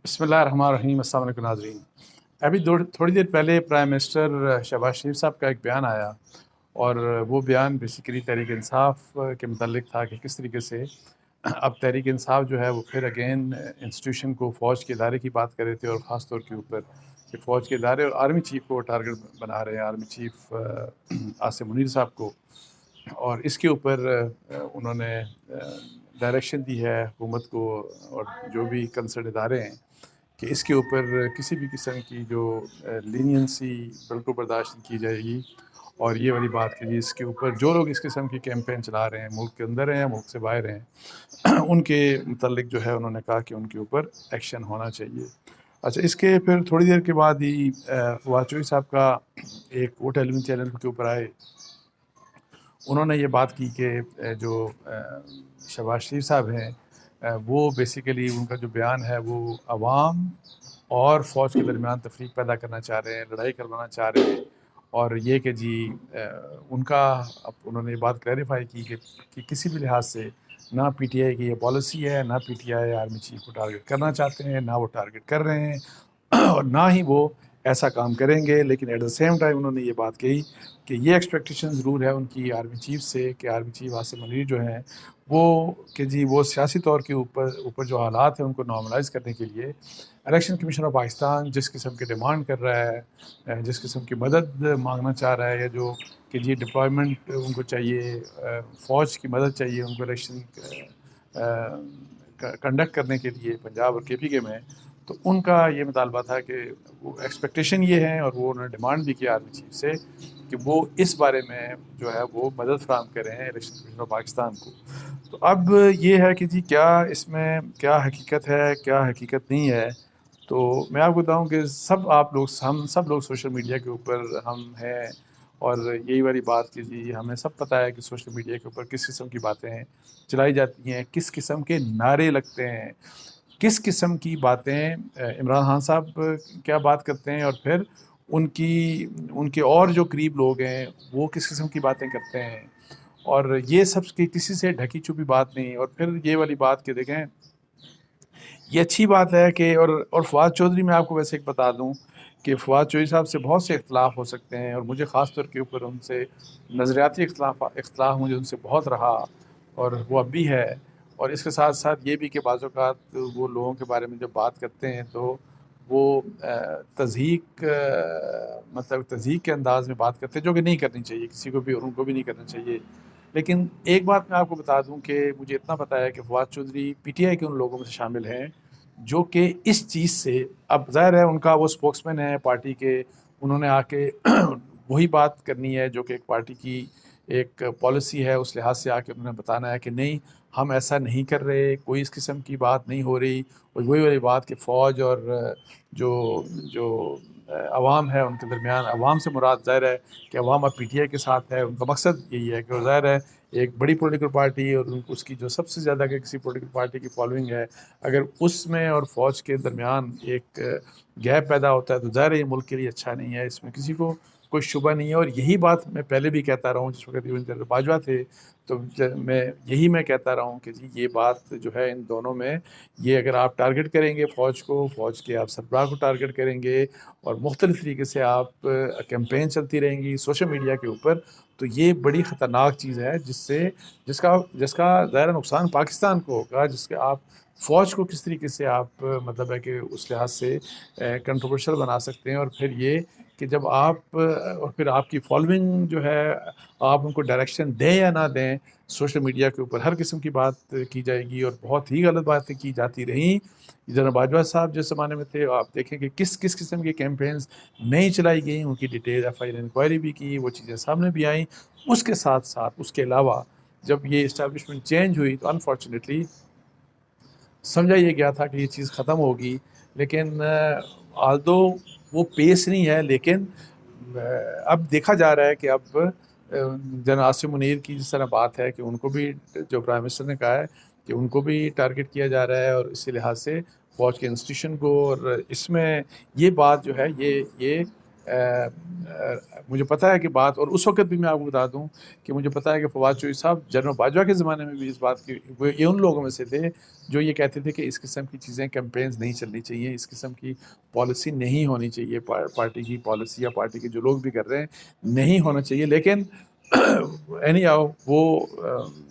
بسم اللہ الرحمن الرحیم۔ السلام علیکم ناظرین۔ ابھی تھوڑی دیر پہلے پرائم منسٹر شہباز شریف صاحب کا ایک بیان آیا، اور وہ بیان بیسیکلی تحریک انصاف کے متعلق تھا کہ کس طریقے سے اب تحریک انصاف جو ہے وہ پھر اگین انسٹیٹیوشن کو فوج کے ادارے کی بات کر رہے تھے، اور خاص طور کے اوپر کہ فوج کے ادارے اور آرمی چیف کو ٹارگٹ بنا رہے ہیں، آرمی چیف عاصم منیر صاحب کو۔ اور اس کے اوپر انہوں نے ڈائریکشن دی ہے حکومت کو اور جو بھی کنسرن ادارے ہیں کہ اس کے اوپر کسی بھی قسم کی جو لینینسی بالکل برداشت نہیں کی جائے گی۔ اور یہ والی بات کہ جی اس کے اوپر جو لوگ اس قسم کی کیمپین چلا رہے ہیں، ملک کے اندر ہیں یا ملک سے باہر ہیں، ان کے متعلق جو ہے انہوں نے کہا کہ ان کے اوپر ایکشن ہونا چاہیے۔ اچھا، اس کے پھر تھوڑی دیر کے بعد ہی فواد چوہدری صاحب کا ایک وہ ٹیلی ویژن چینل کے اوپر آئے، انہوں نے یہ بات کی کہ جو شہباز شریف صاحب ہیں وہ بیسیکلی ان کا جو بیان ہے وہ عوام اور فوج کے درمیان تفریق پیدا کرنا چاہ رہے ہیں، لڑائی کروانا چاہ رہے ہیں۔ اور یہ کہ جی ان کا انہوں نے یہ بات کلیریفائی کی کہ کسی بھی لحاظ سے نہ پی ٹی آئی کی یہ پالیسی ہے، نہ P T I army chief کو ٹارگٹ کرنا چاہتے ہیں، نہ وہ ٹارگٹ کر رہے ہیں اور نہ ہی وہ ایسا کام کریں گے۔ لیکن ایٹ دا سیم ٹائم انہوں نے یہ بات کہی کہ یہ ایکسپیکٹیشن ضرور ہے ان کی آرمی چیف سے کہ آرمی چیف عاصم منیر جو ہیں وہ کہ جی وہ سیاسی طور کے اوپر جو حالات ہیں ان کو نارملائز کرنے کے لیے الیکشن کمیشن آف پاکستان جس قسم کی ڈیمانڈ کر رہا ہے، جس قسم کی مدد مانگنا چاہ رہا ہے، یا جو کہ جی ڈپلائمنٹ ان کو چاہیے، فوج کی مدد چاہیے ان کو الیکشن کنڈکٹ کرنے کے لیے پنجاب اور کے پی کے میں، تو ان کا یہ مطالبہ تھا کہ وہ ایکسپیکٹیشن یہ ہے، اور وہ انہوں نے ڈیمانڈ بھی کیا آرمی چیف سے کہ وہ اس بارے میں جو ہے وہ مدد فراہم کریں الیکشن کمیشن آف پاکستان کو۔ تو اب یہ ہے کہ جی کیا اس میں کیا حقیقت ہے، کیا حقیقت نہیں ہے۔ تو میں آپ کو بتاؤں کہ ہم سب لوگ سوشل میڈیا کے اوپر ہم ہیں، اور یہی والی بات کہ جی ہمیں سب پتہ ہے کہ سوشل میڈیا کے اوپر کس قسم کی باتیں چلائی جاتی ہیں، کس قسم کے نعرے لگتے ہیں، کس قسم کی باتیں عمران خان صاحب کیا بات کرتے ہیں، اور پھر ان کے اور جو قریب لوگ ہیں وہ کس قسم کی باتیں کرتے ہیں، اور یہ سب کی کسی سے ڈھکی چھپی بات نہیں۔ اور پھر یہ والی بات کہ دیکھیں یہ اچھی بات ہے کہ اور فواد چوہدری، میں آپ کو ویسے ایک بتا دوں کہ فواد چوہدری صاحب سے بہت سے اختلاف ہو سکتے ہیں، اور مجھے خاص طور کے اوپر ان سے نظریاتی اختلاف مجھے ان سے بہت رہا، اور وہ اب بھی ہے۔ اور اس کے ساتھ ساتھ یہ بھی کہ بعض اوقات وہ لوگوں کے بارے میں جب بات کرتے ہیں تو وہ تضحیک مطلب تضحیک کے انداز میں بات کرتے ہیں، جو کہ نہیں کرنی چاہیے کسی کو بھی، اور ان کو بھی نہیں کرنا چاہیے۔ لیکن ایک بات میں آپ کو بتا دوں کہ مجھے اتنا پتہ ہے کہ Fawad Chaudhry P T I کے ان لوگوں میں سے شامل ہیں جو کہ اس چیز سے، اب ظاہر ہے ان کا وہ اسپوکس مین ہے پارٹی کے، انہوں نے آ کے وہی بات کرنی ہے جو کہ ایک پارٹی کی ایک پالیسی ہے، اس لحاظ سے آ کے انہوں نے بتانا ہے کہ نہیں ہم ایسا نہیں کر رہے، کوئی اس قسم کی بات نہیں ہو رہی۔ اور وہی والی بات کہ فوج اور جو عوام ہے ان کے درمیان، عوام سے مراد ظاہر ہے کہ عوام اب پی ٹی آئی کے ساتھ ہے، ان کا مقصد یہی ہے کہ ظاہر ہے ایک بڑی پولیٹیکل پارٹی اور اس کی جو سب سے زیادہ کہ کسی پولیٹیکل پارٹی کی فالوئنگ ہے، اگر اس میں اور فوج کے درمیان ایک گیپ پیدا ہوتا ہے تو ظاہر ہے یہ ملک کے لیے اچھا نہیں ہے، اس میں کسی کو کوئی شبہ نہیں ہے۔ اور یہی بات میں پہلے بھی کہتا رہا ہوں، جس وقت ایون جنرل باجوہ تھے تو میں کہتا رہا ہوں کہ جی یہ بات جو ہے ان دونوں میں، یہ اگر آپ ٹارگٹ کریں گے فوج کو، فوج کے آپ سربراہ کو ٹارگٹ کریں گے، اور مختلف طریقے سے آپ کیمپین چلتی رہیں گی سوشل میڈیا کے اوپر، تو یہ بڑی خطرناک چیز ہے جس کا ظاہر نقصان پاکستان کو ہوگا، جس کے آپ فوج کو کس طریقے سے آپ مطلب ہے کہ اس لحاظ سے کنٹروورشل بنا سکتے ہیں۔ اور پھر یہ کہ جب اور پھر آپ کی فالوئنگ جو ہے، آپ ان کو ڈائریکشن دیں یا نہ دیں، سوشل میڈیا کے اوپر ہر قسم کی بات کی جائے گی، اور بہت ہی غلط باتیں کی جاتی رہیں۔ جنرل باجوہ صاحب جس زمانے میں تھے، آپ دیکھیں کہ کس قسم کی کیمپینز نہیں چلائی گئیں، ان کی detail F I R inquiry بھی کی، وہ چیزیں سامنے بھی آئیں۔ اس کے ساتھ ساتھ اس کے علاوہ جب یہ اسٹیبلشمنٹ چینج ہوئی تو انفارچونیٹلی سمجھا یہ گیا تھا کہ یہ چیز ختم ہوگی، لیکن آلدو وہ پیس نہیں ہے، لیکن اب دیکھا جا رہا ہے کہ اب جنرل عاصم منیر کی جس طرح بات ہے کہ ان کو بھی، جو پرائم منسٹر نے کہا ہے کہ ان کو بھی ٹارگٹ کیا جا رہا ہے، اور اسی لحاظ سے فوج کے انسٹیٹیوشن کو، اور اس میں یہ بات جو ہے یہ مجھے پتہ ہے کہ بات، اور اس وقت بھی میں آپ کو بتا دوں کہ مجھے پتہ ہے کہ فواد چوہدری صاحب جنرل باجوہ کے زمانے میں بھی اس بات کی، وہ یہ ان لوگوں میں سے تھے جو یہ کہتے تھے کہ اس قسم کی چیزیں کیمپینز نہیں چلنی چاہیے، اس قسم کی پالیسی نہیں ہونی چاہیے، پارٹی کی پالیسی یا پارٹی کے جو لوگ بھی کر رہے ہیں نہیں ہونا چاہیے. لیکن اینی آؤ وہ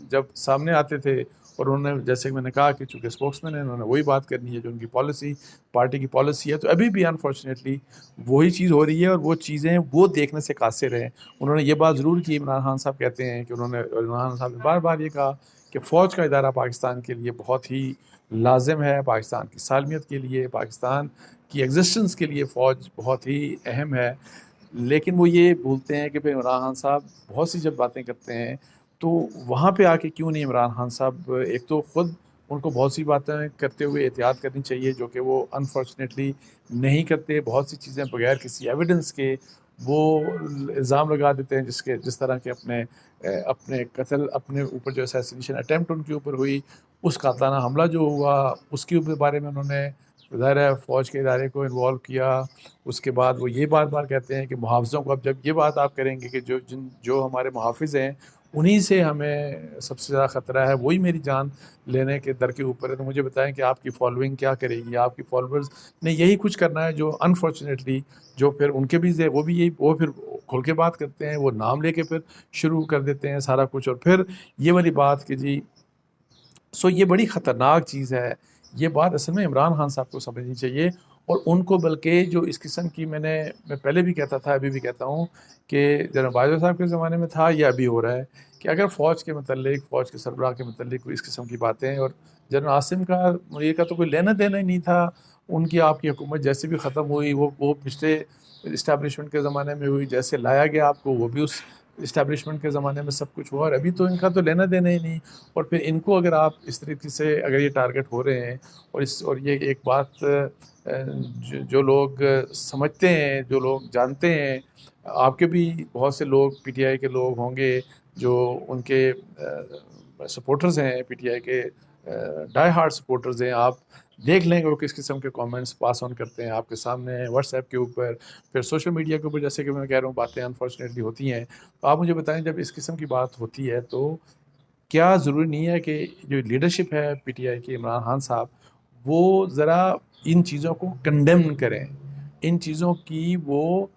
جب سامنے آتے تھے اور انہوں نے، جیسے کہ میں نے کہا کہ چونکہ اسپوکس مین ہیں، انہوں نے وہی بات کرنی ہے جو ان کی پالیسی، پارٹی کی پالیسی ہے. تو ابھی بھی انفارچونیٹلی وہی چیز ہو رہی ہے، اور وہ چیزیں وہ دیکھنے سے قاصر ہیں. انہوں نے یہ بات ضرور کی، عمران خان صاحب کہتے ہیں کہ عمران خان صاحب نے بار بار یہ کہا کہ فوج کا ادارہ پاکستان کے لیے بہت ہی لازم ہے، پاکستان کی سالمیت کے لیے، پاکستان کی ایگزسٹنس کے لیے فوج بہت ہی اہم ہے. لیکن وہ یہ بھولتے ہیں کہ پھر عمران خان صاحب بہت سی جب باتیں کرتے ہیں تو وہاں پہ آ کے کیوں نہیں عمران خان صاحب، ایک تو خود ان کو بہت سی باتیں کرتے ہوئے احتیاط کرنی چاہیے جو کہ وہ انفارچونیٹلی نہیں کرتے. بہت سی چیزیں بغیر کسی ایویڈنس کے وہ الزام لگا دیتے ہیں، جس طرح کے اپنے قتل، اپنے اوپر جو اسیسینیشن اٹیمپٹ ان کے اوپر ہوئی، اس قاتلانہ حملہ جو ہوا اس کے بارے میں انہوں نے ظاہر ہے فوج کے ادارے کو انوالو کیا. اس کے بعد وہ یہ بار بار کہتے ہیں کہ محافظوں کو، اب جب یہ بات آپ کریں گے کہ جو ہمارے محافظ ہیں انہی سے ہمیں سب سے زیادہ خطرہ ہے، وہی میری جان لینے کے در کے اوپر ہے، تو مجھے بتائیں کہ آپ کی فالوئنگ کیا کرے گی؟ آپ کی فالوورز نے یہی کچھ کرنا ہے جو انفارچونیٹلی جو پھر ان کے بھی وہ پھر کھل کے بات کرتے ہیں، وہ نام لے کے پھر شروع کر دیتے ہیں سارا کچھ. اور پھر یہ والی بات کہ جی یہ بڑی خطرناک چیز ہے. یہ بات اصل میں عمران خان صاحب کو سمجھنی چاہیے، اور ان کو بلکہ جو اس قسم کی میں پہلے بھی کہتا تھا، ابھی بھی کہتا ہوں کہ جنرل باجوہ صاحب کے زمانے میں تھا یا ابھی ہو رہا ہے کہ اگر فوج کے متعلق، فوج کے سربراہ کے متعلق کوئی اس قسم کی باتیں، اور جنرل عاصم کا منیر کا تو کوئی لینا دینا ہی نہیں تھا، ان کی آپ کی حکومت جیسے بھی ختم ہوئی وہ پچھلے اسٹیبلشمنٹ کے زمانے میں ہوئی، جیسے لایا گیا آپ کو وہ بھی اس اسٹیبلشمنٹ کے زمانے میں سب کچھ ہوا، اور ابھی تو ان کا تو لینا دینا ہی نہیں. اور پھر ان کو اگر آپ اس طریقے سے اگر یہ ٹارگٹ ہو رہے ہیں، اور یہ ایک بات جو لوگ سمجھتے ہیں، جو لوگ جانتے ہیں، آپ کے بھی بہت سے لوگ پی ٹی آئی کے لوگ ہوں گے جو ان کے سپورٹرز ہیں، پی ٹی آئی کے ڈائی ہارڈ سپورٹرز ہیں، آپ دیکھ لیں گے وہ کس قسم کے کامنٹس پاس آن کرتے ہیں آپ کے سامنے، واٹس ایپ کے اوپر، پھر سوشل میڈیا کے اوپر، جیسے کہ میں کہہ رہا ہوں باتیں انفارچونیٹلی ہوتی ہیں. تو آپ مجھے بتائیں جب اس قسم کی بات ہوتی ہے تو کیا ضروری نہیں ہے کہ جو لیڈرشپ ہے پی ٹی آئی کی، عمران خان صاحب، وہ ذرا ان چیزوں کو کنڈیم کریں، ان چیزوں کی وہ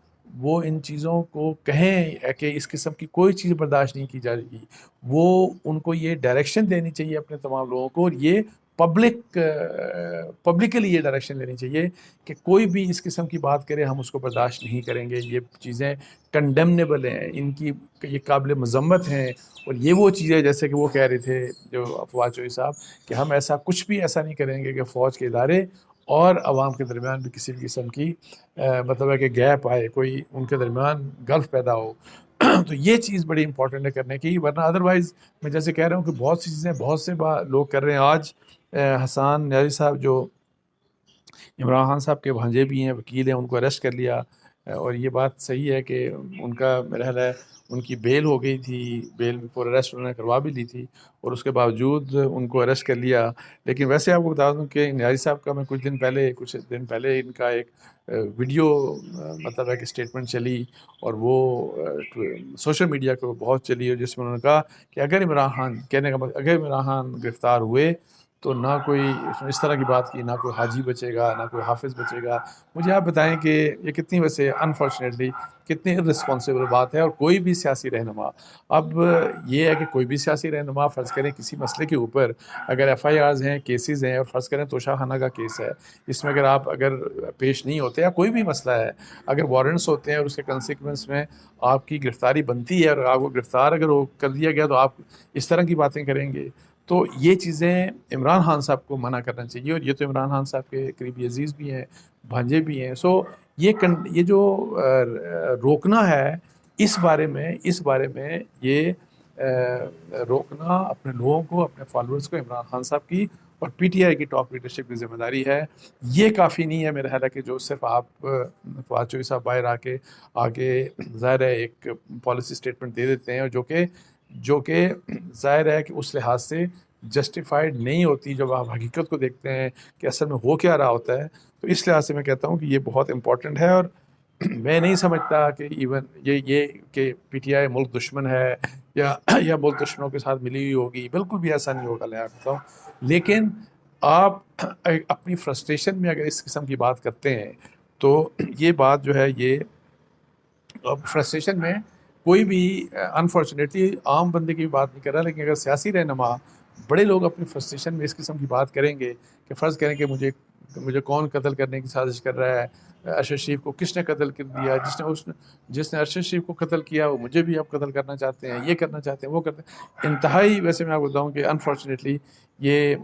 ان چیزوں کو کہیں کہ اس قسم کی کوئی چیز برداشت نہیں کی جائے گی. وہ ان کو یہ ڈائریکشن دینی چاہیے اپنے تمام لوگوں کو، اور یہ پبلکلی یہ ڈائریکشن لینی چاہیے کہ کوئی بھی اس قسم کی بات کرے ہم اس کو برداشت نہیں کریں گے. یہ چیزیں کنڈیمنیبل ہیں، ان کی یہ قابل مذمت ہیں. اور یہ وہ چیزیں جیسے کہ وہ کہہ رہے تھے جو فواد چوہدری صاحب کہ ہم ایسا کچھ بھی ایسا نہیں کریں گے کہ فوج کے ادارے اور عوام کے درمیان بھی کسی بھی قسم کی مطلب ہے کہ گیپ آئے، کوئی ان کے درمیان گلف پیدا ہو. تو یہ چیز بڑی امپورٹنٹ ہے کرنے کی، ورنہ ادروائز میں جیسے کہہ رہا ہوں کہ بہت سی چیزیں بہت سے لوگ کر رہے ہیں. آج حسان نیازی صاحب جو عمران خان صاحب کے بھانجے بھی ہیں، وکیل ہیں، ان کو اریسٹ کر لیا. اور یہ بات صحیح ہے کہ ان کا میرا خیال ہے ان کی بیل ہو گئی تھی، بیل بفور اریسٹ انہوں نے کروا بھی لی تھی، اور اس کے باوجود ان کو اریسٹ کر لیا. لیکن ویسے آپ کو بتا دوں کہ نیازی صاحب کا میں کچھ دن پہلے ان کا ایک ویڈیو مطلب ہے کہ اسٹیٹمنٹ چلی، اور وہ سوشل میڈیا کو بہت چلی، اور جس میں انہوں نے کہا کہ اگر عمران خان، کہنے کا مطلب اگر عمران خان گرفتار ہوئے تو نہ کوئی اس طرح کی بات کی، نہ کوئی حاجی بچے گا، نہ کوئی حافظ بچے گا. مجھے آپ بتائیں کہ یہ کتنی ویسے انفارچونیٹلی کتنی irresponsible بات ہے. اور کوئی بھی سیاسی رہنما، اب یہ ہے کہ کوئی بھی سیاسی رہنما فرض کریں کسی مسئلے کے اوپر اگر ایف آئی آرز ہیں، کیسز ہیں، اور فرض کریں توشہ خانہ کا کیس ہے، اس میں اگر پیش نہیں ہوتے، یا کوئی بھی مسئلہ ہے، اگر وارنٹس ہوتے ہیں اور اس کے کنسیکوینس میں آپ کی گرفتاری بنتی ہے، اور آپ کو گرفتار اگر کر دیا گیا تو آپ اس طرح کی باتیں کریں گے، تو یہ چیزیں عمران خان صاحب کو منع کرنا چاہیے. اور یہ تو عمران خان صاحب کے قریبی عزیز بھی ہیں، بھانجے بھی ہیں. یہ جو روکنا ہے اس بارے میں یہ روکنا اپنے لوگوں کو، اپنے فالوورز کو، عمران خان صاحب کی اور پی ٹی آئی کی ٹاپ لیڈرشپ کی ذمہ داری ہے. یہ کافی نہیں ہے میرا خیال ہے کہ جو صرف آپ فواد چوہدری صاحب باہر آگے ظاہر ہے ایک پالیسی اسٹیٹمنٹ دے دیتے ہیں، اور جو کہ ظاہر ہے کہ اس لحاظ سے جسٹیفائڈ نہیں ہوتی جب آپ حقیقت کو دیکھتے ہیں کہ اصل میں ہو کیا رہا ہوتا ہے. تو اس لحاظ سے میں کہتا ہوں کہ یہ بہت امپورٹنٹ ہے. اور میں نہیں سمجھتا کہ ایون یہ کہ پی ٹی آئی ملک دشمن ہے یا ملک دشمنوں کے ساتھ ملی ہوئی ہوگی، بالکل بھی ایسا نہیں ہوگا. میں بتاؤں، لیکن آپ اپنی فرسٹریشن میں اگر اس قسم کی بات کرتے ہیں تو یہ بات جو ہے، یہ فرسٹریشن میں کوئی بھی انفارچونیٹلی عام بندے کی بات نہیں کر رہا، لیکن اگر سیاسی رہنما بڑے لوگ اپنی فرسٹریشن میں اس قسم کی بات کریں گے کہ فرض کریں کہ مجھے کون قتل کرنے کی سازش کر رہا ہے، ارشد شریف کو کس نے قتل کر دیا، جس نے ارشد شریف کو قتل کیا وہ مجھے بھی اب قتل کرنا چاہتے ہیں، یہ کرنا چاہتے ہیں، وہ کرتے ہیں. انتہائی، ویسے میں آپ کو بتاؤں کہ انفارچونیٹلی یہ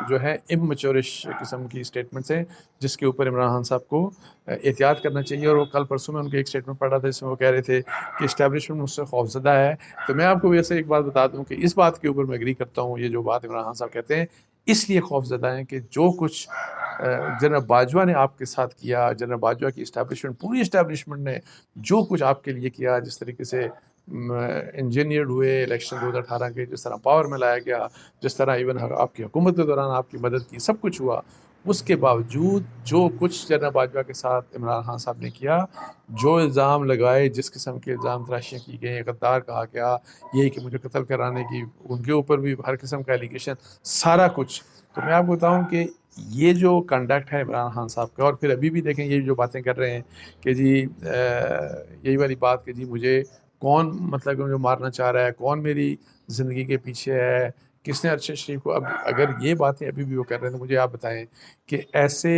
جو ہے اممیچورش قسم کی اسٹیٹمنٹس ہیں، جس کے اوپر عمران خان صاحب کو احتیاط کرنا چاہیے. اور وہ کل پرسوں میں ان کے ایک اسٹیٹمنٹ پڑھ رہا تھا جس میں وہ کہہ رہے تھے کہ اسٹیبلشمنٹ مجھ سے خوفزدہ ہے. تو میں آپ کو ویسے ایک بات بتا دوں کہ اس بات کے اوپر میں ایگری کرتا ہوں. یہ جو بات عمران خان صاحب کہتے ہیں اس لیے خوفزدہ ہیں کہ جو کچھ جنرل باجوہ نے آپ کے ساتھ کیا، جنرل باجوہ کی اسٹیبلشمنٹ، پوری اسٹیبلشمنٹ نے جو کچھ آپ کے لیے کیا، جس طریقے سے انجینئرڈ ہوئے الیکشن 2018 کے، جس طرح پاور میں لایا گیا، جس طرح ایون آپ کی حکومت کے دوران آپ کی مدد کی، سب کچھ ہوا. اس کے باوجود جو کچھ جنرل باجوہ کے ساتھ عمران خان صاحب نے کیا، جو الزام لگائے، جس قسم کے الزام تراشیاں کی گئیں، غدار کہا گیا، یہی کہ مجھے قتل کرانے کی، ان کے اوپر بھی ہر قسم کا ایلیگیشن، سارا کچھ. تو میں آپ کو بتاؤں کہ یہ جو کنڈکٹ ہے عمران خان صاحب کا، اور پھر ابھی بھی دیکھیں یہ جو باتیں کر رہے ہیں کہ جی یہی والی بات کہ جی مجھے کون مطلب کہ مجھے مارنا چاہ رہا ہے، کون میری زندگی کے پیچھے ہے، کس نے ارشد شریف کو. اب اگر یہ باتیں ابھی بھی وہ کر رہے ہیں تو مجھے آپ بتائیں کہ ایسے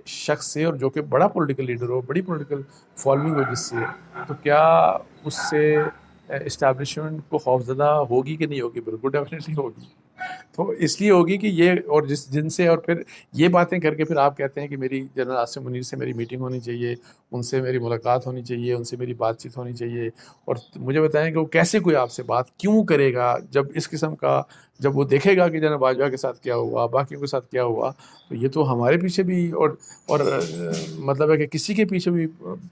شخص سے، اور جو کہ بڑا پولیٹیکل لیڈر ہو، بڑی پولیٹیکل فالوئنگ ہو جس سے، تو کیا اس سے اسٹیبلشمنٹ کو خوفزدہ ہوگی کہ نہیں ہوگی؟ بالکل ڈیفینیٹلی ہوگی. تو اس لیے ہوگی کہ یہ، اور جن سے، اور پھر یہ باتیں کر کے پھر آپ کہتے ہیں کہ میری جنرل عاصم منیر سے میری میٹنگ ہونی چاہیے، ان سے میری ملاقات ہونی چاہیے، ان سے میری بات چیت ہونی چاہیے. اور مجھے بتائیں کہ وہ کیسے کوئی آپ سے بات کیوں کرے گا جب اس قسم کا، جب وہ دیکھے گا کہ جنرل باجوہ کے ساتھ کیا ہوا، باقیوں کے ساتھ کیا ہوا. تو یہ تو ہمارے پیچھے بھی، اور مطلب ہے کہ کسی کے پیچھے بھی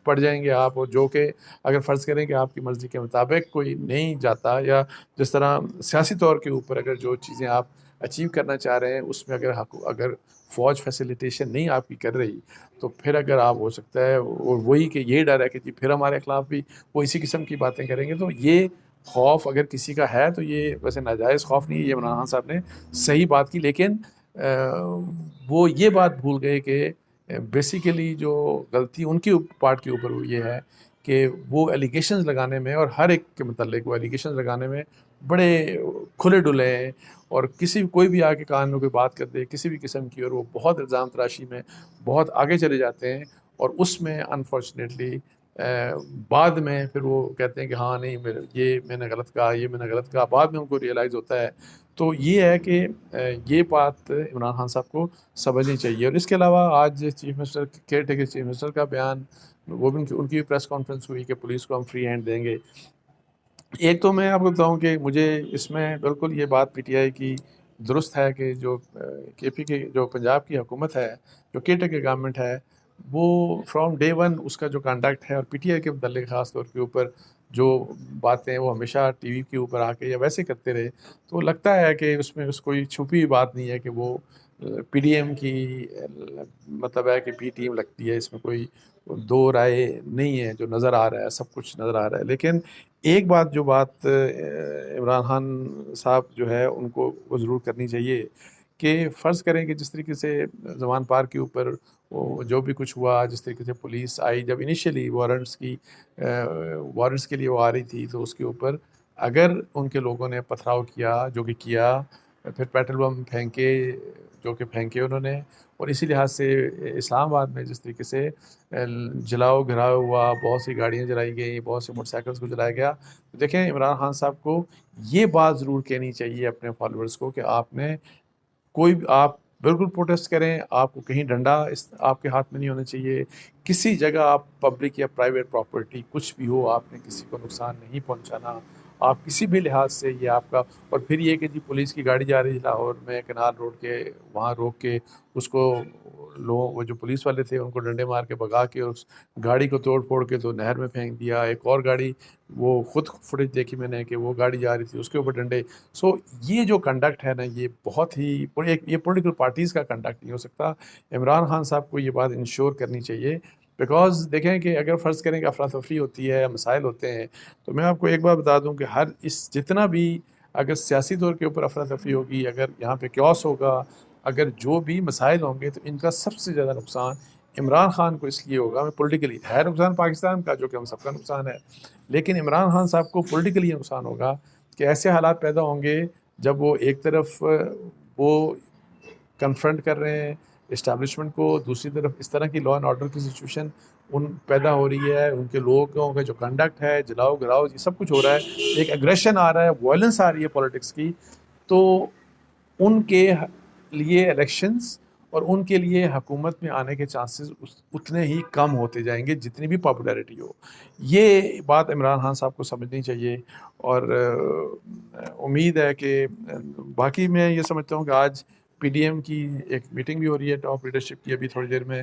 پڑ جائیں گے آپ. اور جو کہ اگر فرض کریں کہ آپ کی مرضی کے مطابق کوئی نہیں جاتا، یا جس طرح سیاسی طور کے اوپر اگر جو چیزیں آپ اچیو کرنا چاہ رہے ہیں اس میں اگر فوج فیسیلیٹیشن نہیں آپ کی کر رہی، تو پھر اگر آپ، ہو سکتا ہے، اور وہی کہ یہ ڈر ہے کہ جی پھر ہمارے خلاف بھی وہ اسی قسم کی باتیں کریں گے. تو یہ خوف اگر کسی کا ہے تو یہ ویسے ناجائز خوف نہیں ہے. یہ عمران خان صاحب نے صحیح بات کی، لیکن وہ یہ بات بھول گئے کہ بیسیکلی جو غلطی ان کی پارٹ کے اوپر وہ یہ ہے کہ وہ ایلیگیشنز لگانے میں، اور ہر ایک کے متعلق وہ ایلیگیشنز لگانے میں بڑے کھلے ڈلے ہیں. اور کوئی بھی آ کے کان میں کوئی بات کر دے کسی بھی قسم کی، اور وہ بہت الزام تراشی میں بہت آگے چلے جاتے ہیں. اور اس میں انفارچونیٹلی بعد میں پھر وہ کہتے ہیں کہ ہاں نہیں، یہ میں نے غلط کہا، یہ میں نے غلط کہا. بعد میں ان کو ریئلائز ہوتا ہے. تو یہ ہے کہ یہ بات عمران خان صاحب کو سمجھنی چاہیے. اور اس کے علاوہ آج chief minister, care taker chief minister کا بیان، وہ بھی ان کی پریس کانفرنس ہوئی کہ پولیس کو ہم فری ہینڈ دیں گے. ایک تو میں آپ کو بتاؤں کہ مجھے اس میں بالکل یہ بات پی ٹی آئی کی درست ہے کہ جو کے پی کے، جو پنجاب کی حکومت ہے، جو کیئر ٹیکر گورنمنٹ ہے، وہ فرام ڈے ون اس کا جو کنڈکٹ ہے، اور پی ٹی آئی کے متعلق خاص طور کے اوپر جو باتیں وہ ہمیشہ ٹی وی کے اوپر آ کے یا ویسے کرتے رہے، تو لگتا ہے کہ اس میں کوئی چھپی ہوئی بات نہیں ہے کہ وہ پی ڈی ایم کی مطلب ہے کہ پی ٹیم لگتی ہے. اس میں کوئی دو رائے نہیں ہے، جو نظر آ رہا ہے سب کچھ نظر آ رہا ہے. لیکن ایک بات، جو بات عمران خان صاحب جو ہے ان کو وہ ضرور کرنی چاہیے کہ فرض کریں کہ جس طریقے سے زمان پار کے اوپر جو بھی کچھ ہوا، جس طریقے سے پولیس آئی جب انیشیلی وارنٹس کے لیے وہ آ رہی تھی، تو اس کے اوپر اگر ان کے لوگوں نے پتھراؤ کیا، جو کہ کیا، پھر پیٹرول بم پھینکے جو کہ پھینکے انہوں نے، اور اسی لحاظ سے اسلام آباد میں جس طریقے سے جلاؤ گھراؤ ہوا، بہت سی گاڑیاں جلائی گئیں، بہت سے موٹر سائیکلس کو جلایا گیا. دیکھیں عمران خان صاحب کو یہ بات ضرور کہنی چاہیے اپنے فالوورز کو کہ آپ بالکل پروٹیسٹ کریں، آپ کو کہیں ڈنڈا آپ کے ہاتھ میں نہیں ہونا چاہیے. کسی جگہ آپ پبلک یا پرائیویٹ پراپرٹی کچھ بھی ہو، آپ نے کسی کو نقصان نہیں پہنچانا. آپ کسی بھی لحاظ سے یہ آپ کا. اور پھر یہ کہ جی پولیس کی گاڑی جا رہی ہے لاہور میں کنال روڈ کے وہاں روک کے اس کو وہ جو پولیس والے تھے ان کو ڈنڈے مار کے بھگا کے اس گاڑی کو توڑ پھوڑ کے تو نہر میں پھینک دیا. ایک اور گاڑی، وہ خود فوٹیج دیکھی میں نے کہ وہ گاڑی جا رہی تھی اس کے اوپر ڈنڈے. سو یہ جو کنڈکٹ ہے نا، یہ بہت ہی یہ پولیٹیکل پارٹیز کا کنڈکٹ نہیں ہو سکتا. عمران خان صاحب کو یہ بات انشور کرنی چاہیے بیکاز دیکھیں کہ اگر فرض کریں کہ افراتفری ہوتی ہے یا مسائل ہوتے ہیں، تو میں آپ کو ایک بات بتا دوں کہ جتنا بھی اگر سیاسی طور کے اوپر افراتفری ہوگی، اگر یہاں پہ کیوس ہوگا، اگر جو بھی مسائل ہوں گے، تو ان کا سب سے زیادہ نقصان عمران خان کو اس لیے ہوگا. پولیٹیکلی ہے نقصان پاکستان کا، جو کہ ہم سب کا نقصان ہے، لیکن عمران خان صاحب کو پولیٹیکلی یہ نقصان ہوگا کہ ایسے حالات پیدا ہوں گے جب وہ ایک طرف وہ کنفرنٹ کر رہے ہیں اسٹیبلشمنٹ کو، دوسری طرف اس طرح کی لا اینڈ آرڈر کی سچویشن پیدا ہو رہی ہے، ان کے لوگوں کا جو کنڈکٹ ہے، جلاؤ گراؤ، یہ سب کچھ ہو رہا ہے، ایک اگریشن آ رہا ہے، وائلنس آ رہی ہے پولیٹکس کی. تو ان کے لیے الیکشنز اور ان کے لیے حکومت میں آنے کے چانسز اتنے ہی کم ہوتے جائیں گے جتنی بھی پاپولیرٹی ہو. یہ بات عمران خان صاحب کو سمجھنی چاہیے. اور امید ہے کہ باقی میں یہ سمجھتا ہوں کہ آج پی ڈی ایم کی ایک میٹنگ بھی ہو رہی ہے ٹاپ لیڈرشپ کی، ابھی تھوڑی دیر میں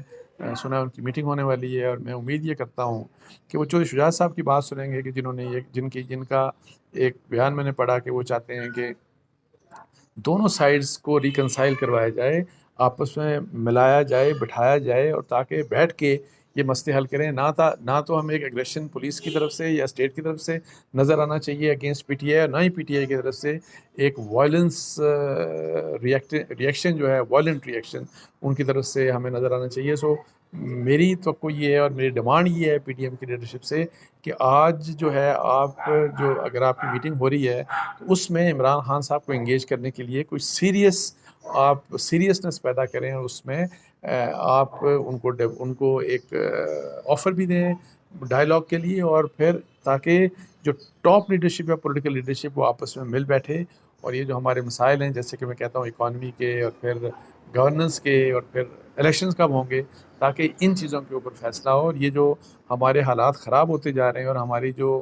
سنا ان کی میٹنگ ہونے والی ہے، اور میں امید یہ کرتا ہوں کہ وہ چودھری شجاعت صاحب کی بات سنیں گے کہ جنہوں نے جن کا ایک بیان میں نے پڑھا کہ وہ چاہتے ہیں کہ دونوں سائڈز کو ریکنسائل کروایا جائے، آپس میں ملایا جائے، بٹھایا جائے، اور تاکہ بیٹھ کے یہ مسئلے حل کریں. نہ تو ہمیں ایک اگریشن پولیس کی طرف سے یا اسٹیٹ کی طرف سے نظر آنا چاہیے اگینسٹ پی ٹی آئی، اور نہ ہی پی ٹی آئی کی طرف سے ایک وائلنس ریئیکشن جو ہے، وائلنٹ ریئیکشن ان کی طرف سے ہمیں نظر آنا چاہیے. سو میری توقع یہ ہے اور میری ڈیمانڈ یہ ہے پی ٹی ایم کی لیڈرشپ سے کہ آج جو ہے اگر آپ کی میٹنگ ہو رہی ہے تو اس میں عمران خان صاحب کو انگیج کرنے کے لیے کوئی سیریسنس پیدا کریں، اور اس میں آپ ان کو ایک آفر بھی دیں ڈائلاگ کے لیے، اور پھر تاکہ جو ٹاپ لیڈرشپ یا پولیٹیکل لیڈرشپ وہ آپس میں مل بیٹھے، اور یہ جو ہمارے مسائل ہیں، جیسے کہ میں کہتا ہوں اکانومی کے، اور پھر گورننس کے، اور پھر الیکشنز کب ہوں گے، تاکہ ان چیزوں کے اوپر فیصلہ ہو. اور یہ جو ہمارے حالات خراب ہوتے جا رہے ہیں، اور ہماری جو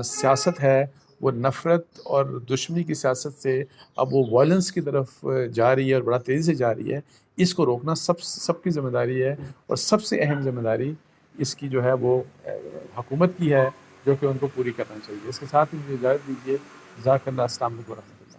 سیاست ہے وہ نفرت اور دشمنی کی سیاست سے اب وہ وائلنس کی طرف جا رہی ہے، اور بڑا تیزی سے جا رہی ہے، اس کو روکنا سب کی ذمہ داری ہے. اور سب سے اہم ذمہ داری اس کی جو ہے وہ حکومت کی ہے، جو کہ ان کو پوری کرنا چاہیے. اس کے ساتھ ہی مجھے اجازت دیجیے. جزاک اللہ. السلام علیکم ورحمۃ اللہ.